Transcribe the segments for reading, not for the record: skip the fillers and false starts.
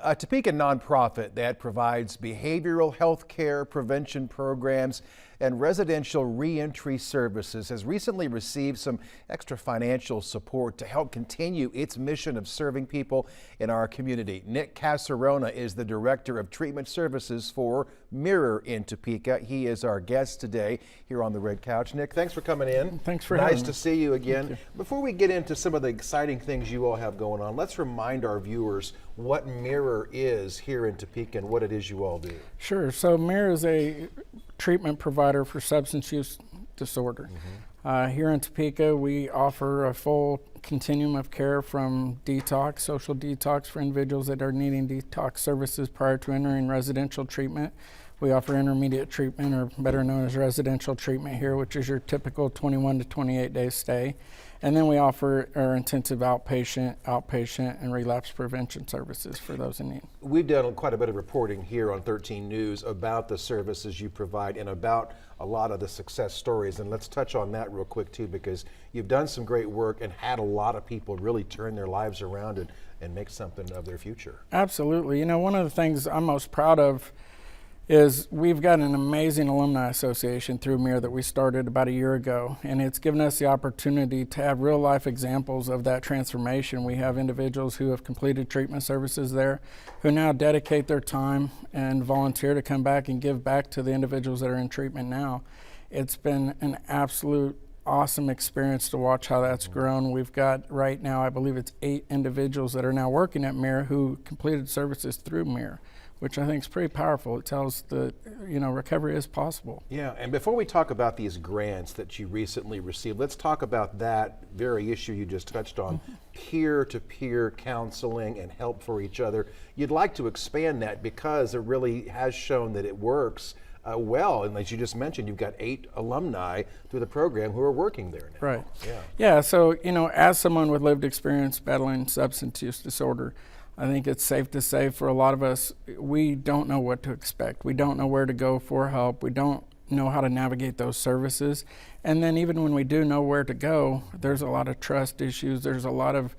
A Topeka nonprofit that provides behavioral health care prevention programs and residential reentry services has recently received some extra financial support to help continue its mission of serving people in our community. Nick Casarona is the Director of Treatment Services for Mirror in Topeka. He is our guest today here on the Red Couch. Nick, thanks for coming in. Thanks for having me. Nice to see you again. You. Before we get into some of the exciting things you all have going on, let's remind our viewers what Mirror is here in Topeka and what it is you all do. Sure. So Mirror is a treatment provider for substance use disorder. Here in Topeka, we offer a full continuum of care from detox, social detox for individuals that are needing detox services prior to entering residential treatment. We offer intermediate treatment, or better known as residential treatment here, which is your typical 21 to 28 day stay. And then we offer our intensive outpatient, and relapse prevention services for those in need. We've done quite a bit of reporting here on 13 News about the services you provide and about a lot of the success stories. And let's touch on that real quick too, because you've done some great work and had a lot of people really turn their lives around and make something of their future. Absolutely. You know, one of the things I'm most proud of is we've got an amazing alumni association through Mirror that we started about a year ago, and it's given us the opportunity to have real life examples of that transformation. We have individuals who have completed treatment services there who now dedicate their time and volunteer to come back and give back to the individuals that are in treatment now. It's been an absolute awesome experience to watch how that's grown. We've got right now, I believe it's 8 individuals that are now working at Mirror who completed services through Mirror, which I think is pretty powerful. It tells that, you know, recovery is possible. Yeah, and before we talk about these grants that you recently received, let's talk about that very issue you just touched on, peer-to-peer counseling and help for each other. You'd like to expand that because it really has shown that it works well, and as you just mentioned, you've got 8 alumni through the program who are working there now. Right. Yeah, so, you know, as someone with lived experience battling substance use disorder, I think it's safe to say for a lot of us, we don't know what to expect. We don't know where to go for help. We don't know how to navigate those services. And then even when we do know where to go, there's a lot of trust issues. There's a lot of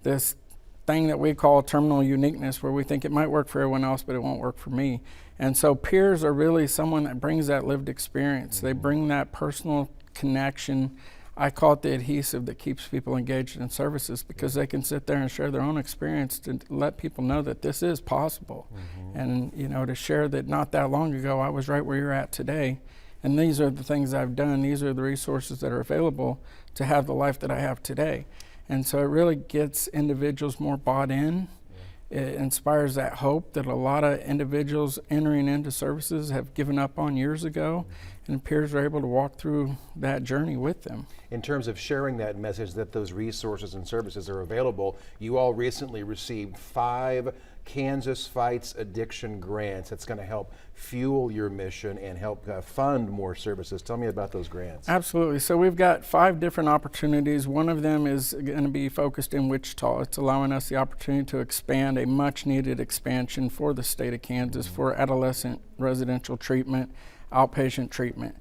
this thing that we call terminal uniqueness, where we think it might work for everyone else, but it won't work for me. And so peers are really someone that brings that lived experience. They bring that personal connection. I call it the adhesive that keeps people engaged in services, because they can sit there and share their own experience to let people know that this is possible. And, you know, to share that not that long ago, I was right where you're at today. And these are the things I've done. These are the resources that are available to have the life that I have today. And so it really gets individuals more bought in. It inspires that hope that a lot of individuals entering into services have given up on years ago, and peers are able to walk through that journey with them. In terms of sharing that message that those resources and services are available, you all recently received 5 Kansas Fights Addiction grants. That's going to help fuel your mission and help fund more services. Tell me about those grants. Absolutely. So we've got 5 different opportunities. One of them is going to be focused in Wichita. It's allowing us the opportunity to expand a much needed expansion for the state of Kansas for adolescent residential treatment, outpatient treatment.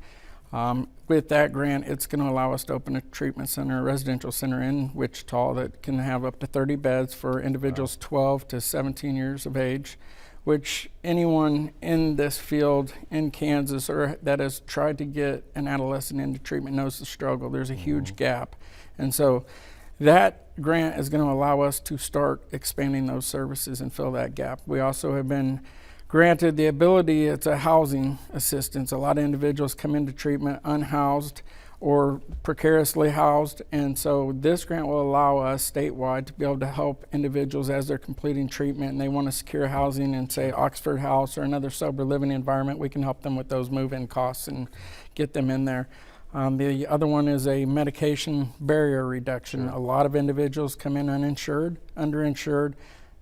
With that grant, it's going to allow us to open a treatment center, a residential center in Wichita that can have up to 30 beds for individuals 12 to 17 years of age, which anyone in this field in Kansas or that has tried to get an adolescent into treatment knows the struggle. There's a huge gap. And so that grant is going to allow us to start expanding those services and fill that gap. We also have been granted the ability, it's a housing assistance. A lot of individuals come into treatment unhoused or precariously housed, and so this grant will allow us statewide to be able to help individuals as they're completing treatment and they want to secure housing in, say, Oxford House or another sober living environment. We can help them with those move-in costs and get them in there. The other one is a medication barrier reduction. A lot of individuals come in uninsured, underinsured.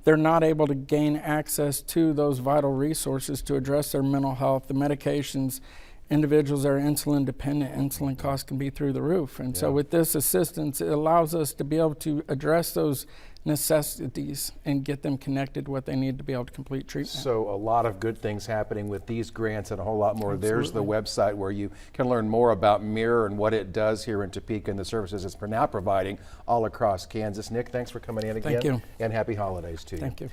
They're not able to gain access to those vital resources to address their mental health. The medications, individuals that are insulin dependent, insulin costs can be through the roof. And so with this assistance, it allows us to be able to address those necessities and get them connected to what they need to be able to complete treatment. So a lot of good things happening with these grants and a whole lot more. Absolutely. There's the website where you can learn more about Mirror and what it does here in Topeka and the services it's now providing all across Kansas. Nick, thanks for coming in again. Thank you. And happy holidays to you. Thank you.